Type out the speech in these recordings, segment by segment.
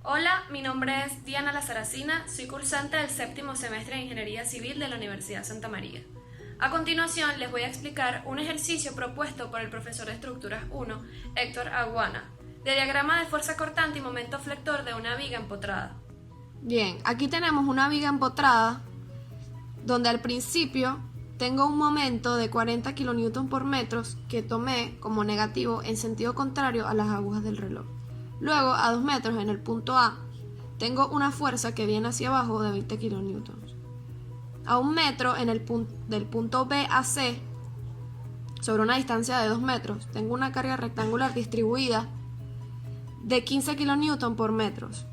Hola, mi nombre es Diana Lazaracina, soy cursante del séptimo semestre de Ingeniería Civil de la Universidad Santa María. A continuación les voy a explicar un ejercicio propuesto por el profesor de Estructuras 1, Héctor Aguana, de diagrama de fuerza cortante y momento flector de una viga empotrada. Bien, aquí tenemos una viga empotrada donde al principio tengo un momento de 40 kN por metros que tomé como negativo en sentido contrario a las agujas del reloj. Luego, a 2 metros en el punto A, tengo una fuerza que viene hacia abajo de 20 kN. A 1 metro del punto B a C, sobre una distancia de 2 metros, tengo una carga rectangular distribuida de 15 kN por metros.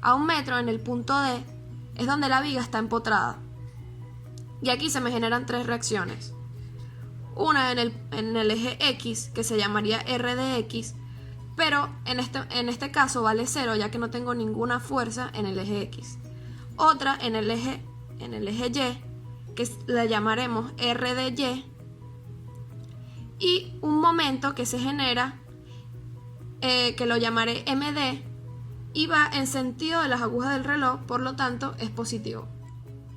A 1 metro en el punto D es donde la viga está empotrada. Y aquí se me generan tres reacciones. Una en el eje X, que se llamaría R de X, pero en este caso vale 0, ya que no tengo ninguna fuerza en el eje X. Otra en el eje Y, que la llamaremos R de Y. Y un momento que se genera, que lo llamaré MD, y va en sentido de las agujas del reloj, por lo tanto es positivo.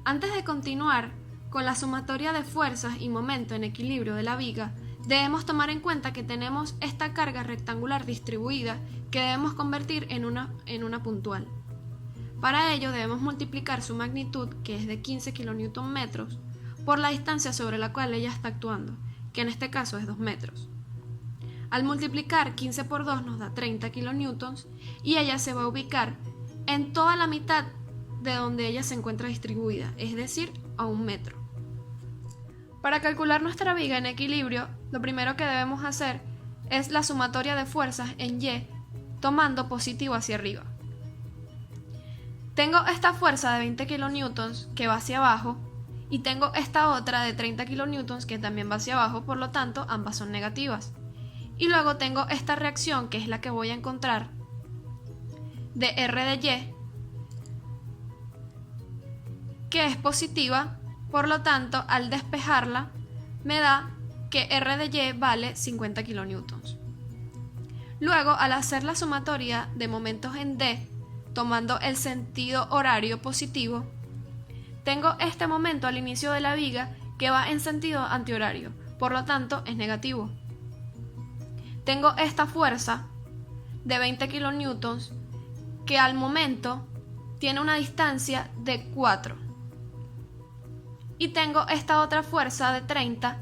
Antes de continuar con la sumatoria de fuerzas y momento en equilibrio de la viga, debemos tomar en cuenta que tenemos esta carga rectangular distribuida que debemos convertir en una puntual. Para ello debemos multiplicar su magnitud, que es de 15 kN, por la distancia sobre la cual ella está actuando, que en este caso es 2 metros. Al multiplicar 15 por 2 nos da 30 kN y ella se va a ubicar en toda la mitad de donde ella se encuentra distribuida, es decir, a 1 metro. Para calcular nuestra viga en equilibrio, lo primero que debemos hacer es la sumatoria de fuerzas en Y, tomando positivo hacia arriba. Tengo esta fuerza de 20 kN que va hacia abajo y tengo esta otra de 30 kN que también va hacia abajo, por lo tanto ambas son negativas. Y luego tengo esta reacción, que es la que voy a encontrar, de R de Y, que es positiva, por lo tanto al despejarla me da que R de Y vale 50 kN. Luego, al hacer la sumatoria de momentos en D, tomando el sentido horario positivo, tengo este momento al inicio de la viga que va en sentido antihorario, por lo tanto es negativo. Tengo esta fuerza de 20 kN que al momento tiene una distancia de 4. Y tengo esta otra fuerza de 30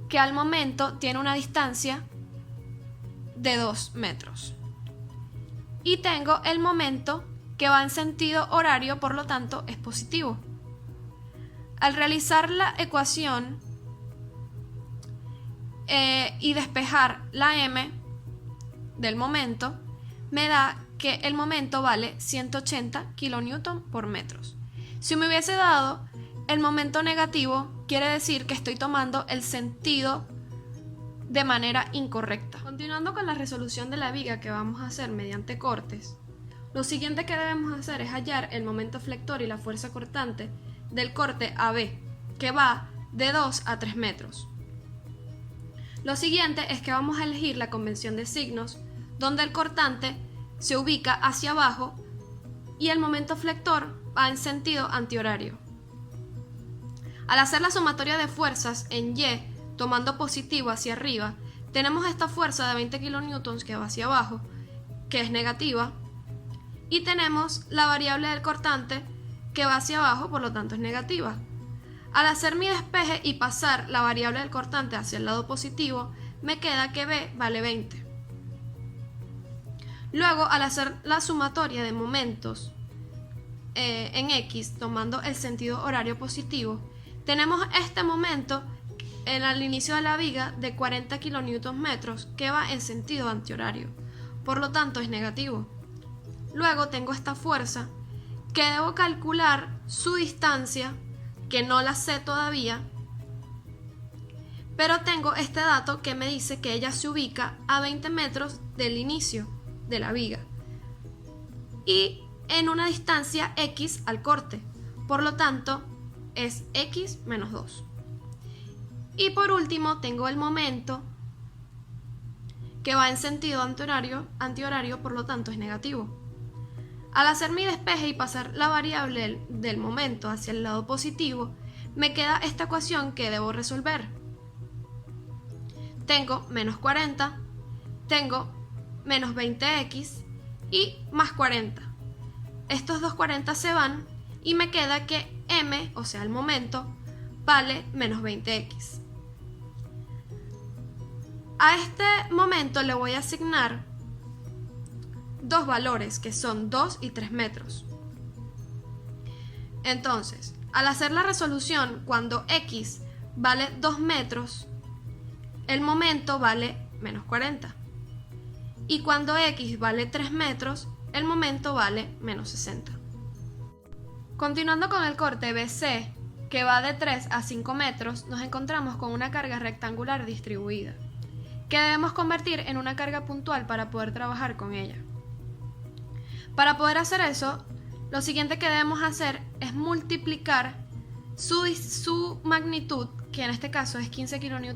que al momento tiene una distancia de 2 metros. Y tengo el momento que va en sentido horario, por lo tanto es positivo. Al realizar la ecuación y despejar la m del momento, me da que el momento vale 180 kN por metros. Si me hubiese dado el momento negativo, quiere decir que estoy tomando el sentido de manera incorrecta. Continuando con la resolución de la viga que vamos a hacer mediante cortes, lo siguiente que debemos hacer es hallar el momento flector y la fuerza cortante del corte AB, que va de 2 a 3 metros. Lo siguiente es que vamos a elegir la convención de signos, donde el cortante se ubica hacia abajo y el momento flector va en sentido antihorario. Al hacer la sumatoria de fuerzas en Y, tomando positivo hacia arriba, tenemos esta fuerza de 20 kN que va hacia abajo, que es negativa, y tenemos la variable del cortante que va hacia abajo, por lo tanto es negativa. Al hacer mi despeje y pasar la variable del cortante hacia el lado positivo, me queda que B vale 20. Luego, al hacer la sumatoria de momentos en X, tomando el sentido horario positivo, tenemos este momento al inicio de la viga de 40 kN que va en sentido antihorario, por lo tanto es negativo. Luego tengo esta fuerza que debo calcular su distancia, que no la sé todavía, pero tengo este dato que me dice que ella se ubica a 20 metros del inicio de la viga y en una distancia X al corte, por lo tanto es X menos 2. Y por último tengo el momento que va en sentido antihorario, por lo tanto es negativo. Al hacer mi despeje y pasar la variable del momento hacia el lado positivo, me queda esta ecuación que debo resolver. Tengo menos 40, tengo menos 20x y más 40. Estos dos 40 se van y me queda que m, o sea el momento, vale menos 20x. A este momento le voy a asignar dos valores que son 2 y 3 metros. Entonces, al hacer la resolución, cuando x vale 2 metros, el momento vale menos 40. Y cuando x vale 3 metros, el momento vale menos 60. Continuando con el corte BC, que va de 3 a 5 metros, nos encontramos con una carga rectangular distribuida, que debemos convertir en una carga puntual para poder trabajar con ella. Para poder hacer eso, lo siguiente que debemos hacer es multiplicar su magnitud, que en este caso es 15 kN,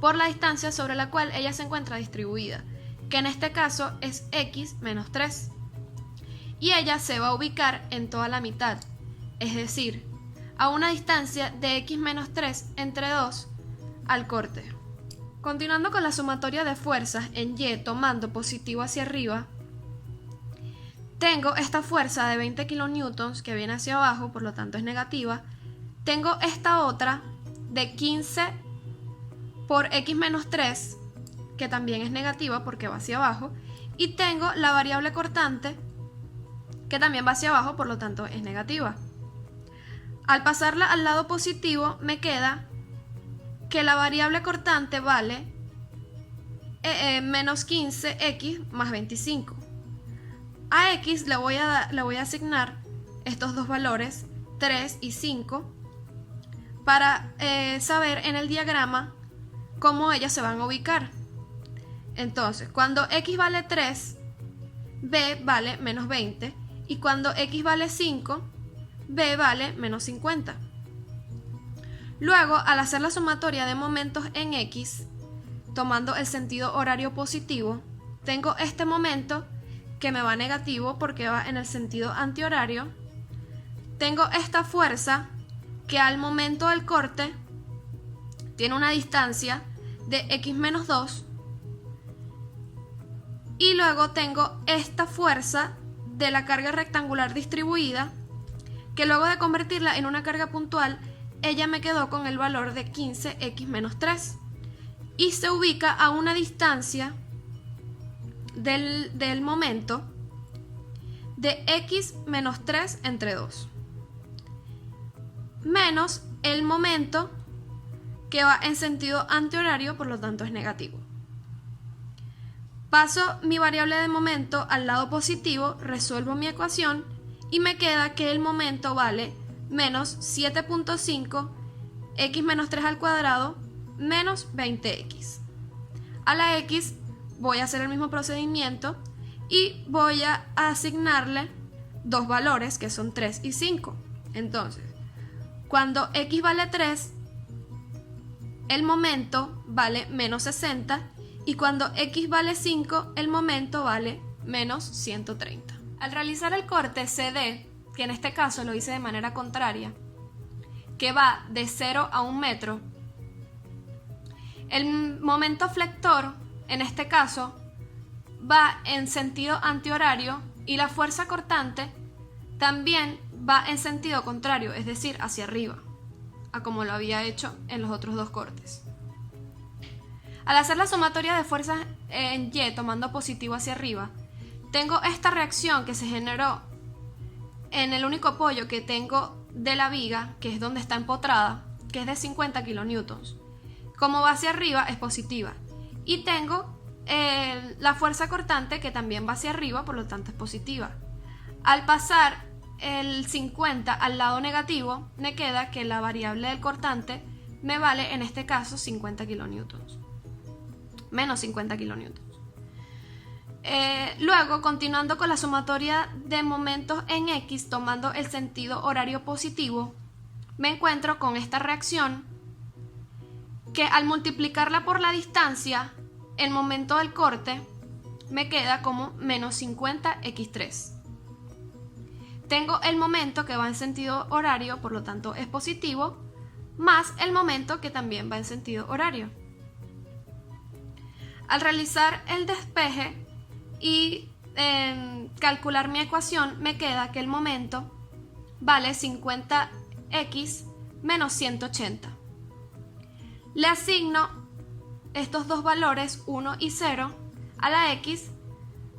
por la distancia sobre la cual ella se encuentra distribuida, que en este caso es x menos 3. Y ella se va a ubicar en toda la mitad, es decir, a una distancia de x menos 3 entre 2 al corte. Continuando con la sumatoria de fuerzas en Y tomando positivo hacia arriba, tengo esta fuerza de 20 kN que viene hacia abajo, por lo tanto es negativa. Tengo esta otra de 15 por x menos 3, que también es negativa porque va hacia abajo. Y tengo la variable cortante, que también va hacia abajo, por lo tanto es negativa. Al pasarla al lado positivo, me queda que la variable cortante vale menos 15x más 25. A x le voy a asignar estos dos valores, 3 y 5, para saber en el diagrama cómo ellas se van a ubicar. Entonces, cuando x vale 3, b vale menos 20, y cuando x vale 5, b vale menos 50. Luego, al hacer la sumatoria de momentos en x, tomando el sentido horario positivo, tengo este momento que me va negativo porque va en el sentido antihorario. Tengo esta fuerza que al momento del corte tiene una distancia de x menos 2. Y luego tengo esta fuerza de la carga rectangular distribuida, que luego de convertirla en una carga puntual, ella me quedó con el valor de 15x menos 3 y se ubica a una distancia del momento de x menos 3 entre 2 menos el momento que va en sentido antihorario, por lo tanto es negativo. Paso mi variable de momento al lado positivo, resuelvo mi ecuación y me queda que el momento vale menos 7.5 x menos 3 al cuadrado menos 20x. A la x voy a hacer el mismo procedimiento y voy a asignarle dos valores que son 3 y 5. Entonces, cuando x vale 3, el momento vale menos 60, y cuando x vale 5, el momento vale menos 130. Al realizar el corte CD, que en este caso lo hice de manera contraria, que va de 0 a 1 metro, el momento flector, en este caso, va en sentido antihorario y la fuerza cortante también va en sentido contrario, es decir, hacia arriba, a como lo había hecho en los otros dos cortes. Al hacer la sumatoria de fuerzas en Y tomando positivo hacia arriba, tengo esta reacción que se generó en el único apoyo que tengo de la viga, que es donde está empotrada, que es de 50 kN. Como va hacia arriba es positiva. Y tengo la fuerza cortante que también va hacia arriba, por lo tanto es positiva. Al pasar el 50 al lado negativo, me queda que la variable del cortante me vale en este caso 50 kN. Menos 50 kN. Luego, continuando con la sumatoria de momentos en X, tomando el sentido horario positivo, me encuentro con esta reacción que al multiplicarla por la distancia, el momento del corte me queda como menos 50x3. tengo el momento que va en sentido horario, por lo tanto es positivo, más el momento que también va en sentido horario. Al realizar el despeje y calcular mi ecuación, me queda que el momento vale 50x menos 180. Le asigno estos dos valores, 1 y 0, a la x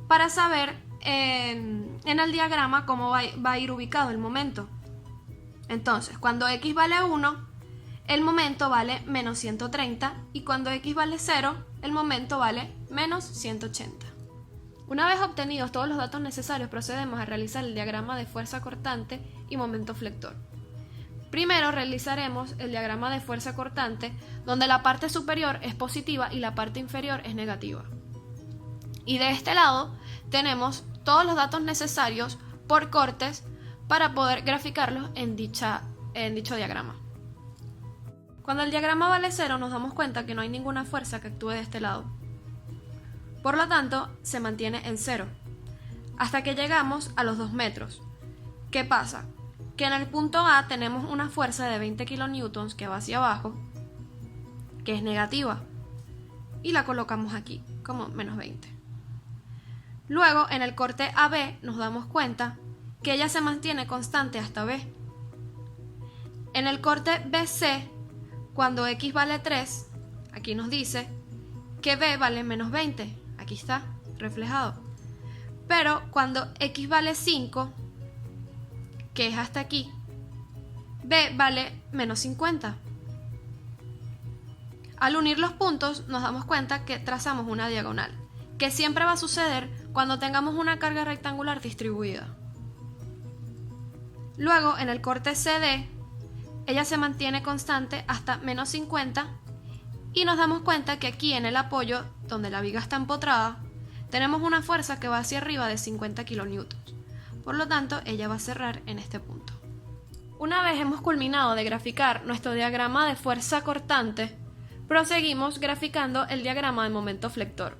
para saber en el diagrama cómo va a ir ubicado el momento. Entonces, cuando x vale 1, el momento vale menos 130, y cuando x vale 0, el momento vale menos 180. Una vez obtenidos todos los datos necesarios, procedemos a realizar el diagrama de fuerza cortante y momento flector. Primero realizaremos el diagrama de fuerza cortante, donde la parte superior es positiva y la parte inferior es negativa. Y de este lado tenemos todos los datos necesarios por cortes para poder graficarlos en dicho diagrama. Cuando el diagrama vale 0, nos damos cuenta que no hay ninguna fuerza que actúe de este lado. Por lo tanto, se mantiene en 0, hasta que llegamos a los 2 metros. ¿Qué pasa? Que en el punto A tenemos una fuerza de 20 kilonewtons que va hacia abajo, que es negativa, y la colocamos aquí, como menos 20. Luego, en el corte AB, nos damos cuenta que ella se mantiene constante hasta B. En el corte BC, cuando X vale 3, aquí nos dice que B vale menos 20, aquí está reflejado. Pero cuando X vale 5, que es hasta aquí, B vale menos 50. Al unir los puntos nos damos cuenta que trazamos una diagonal, que siempre va a suceder cuando tengamos una carga rectangular distribuida. Luego, en el corte CD, ella se mantiene constante hasta menos 50, y nos damos cuenta que aquí en el apoyo, donde la viga está empotrada, tenemos una fuerza que va hacia arriba de 50 kilonewtons. Por lo tanto, ella va a cerrar en este punto. Una vez hemos culminado de graficar nuestro diagrama de fuerza cortante, proseguimos graficando el diagrama de momento flector,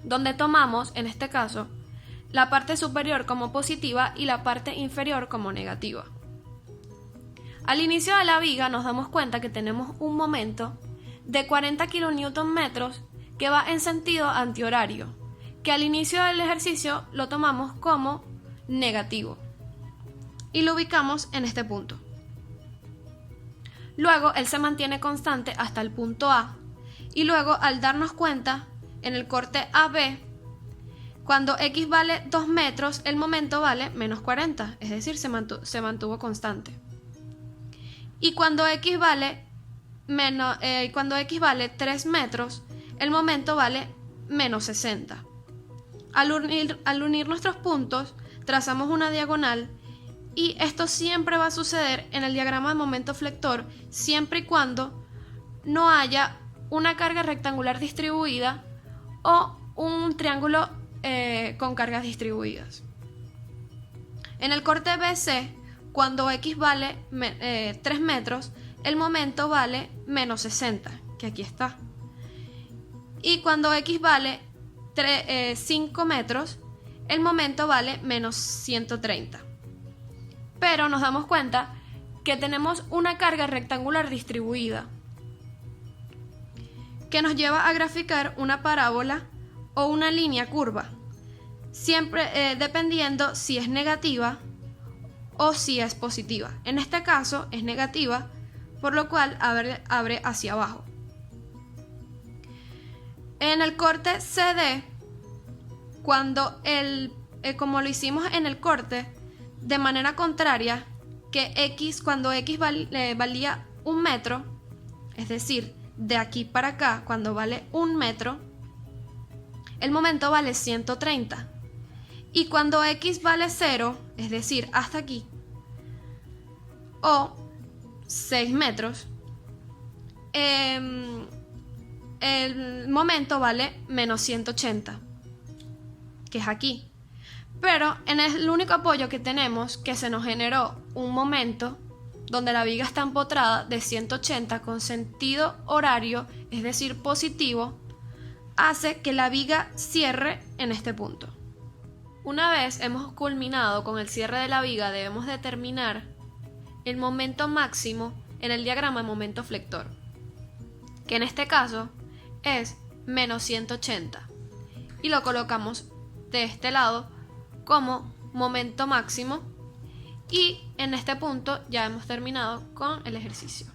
donde tomamos, en este caso, la parte superior como positiva y la parte inferior como negativa. Al inicio de la viga nos damos cuenta que tenemos un momento de 40 kN que va en sentido antihorario, que al inicio del ejercicio lo tomamos como negativo y lo ubicamos en este punto. Luego él se mantiene constante hasta el punto A, y luego al darnos cuenta en el corte AB, cuando X vale 2 metros, el momento vale menos 40, es decir, se mantuvo constante. Y cuando X vale 3 metros, el momento vale menos 60. Al unir nuestros puntos, trazamos una diagonal, y esto siempre va a suceder en el diagrama de momento flector, siempre y cuando no haya una carga rectangular distribuida o un triángulo con cargas distribuidas. En el corte BC, cuando X vale 3 metros, el momento vale menos 60, que aquí está. Y cuando X vale 5 metros, el momento vale menos 130. Pero nos damos cuenta que tenemos una carga rectangular distribuida, que nos lleva a graficar una parábola o una línea curva, siempre dependiendo si es negativa o si es positiva. En este caso es negativa, por lo cual abre hacia abajo. En el corte CD, cuando como lo hicimos en el corte, de manera contraria, que cuando X valía 1 metro, es decir, de aquí para acá, cuando vale 1 metro, el momento vale 130. Y cuando X vale 0, es decir, hasta aquí, o 6 metros, el momento vale menos 180, que es aquí. Pero en el único apoyo que tenemos, que se nos generó un momento donde la viga está empotrada de 180 con sentido horario, es decir, positivo, hace que la viga cierre en este punto. Una vez hemos culminado con el cierre de la viga, debemos determinar el momento máximo en el diagrama de momento flector, que en este caso es menos 180, y lo colocamos de este lado como momento máximo, y en este punto ya hemos terminado con el ejercicio.